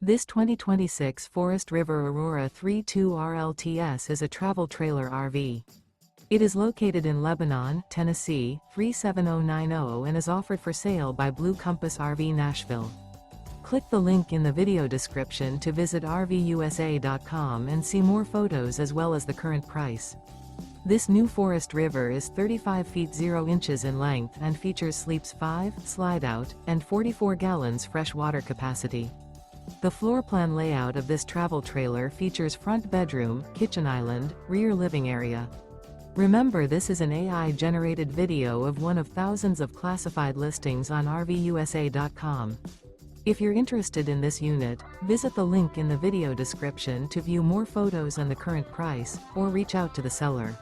This 2026 Forest River Aurora 32 RLTS is a travel trailer RV. It is located in Lebanon, Tennessee, 37090 and is offered for sale by Blue Compass RV Nashville. Click the link in the video description to visit RVUSA.com and see more photos as well as the current price. This new Forest River is 35 feet 0 inches in length and features sleeps 5, Slideout, and 44 gallons fresh water capacity. The floor plan layout of this travel trailer features front bedroom, kitchen island, rear living area. Remember, this is an AI-generated video of one of thousands of classified listings on RVUSA.com. If you're interested in this unit, visit the link in the video description to view more photos and the current price, or reach out to the seller.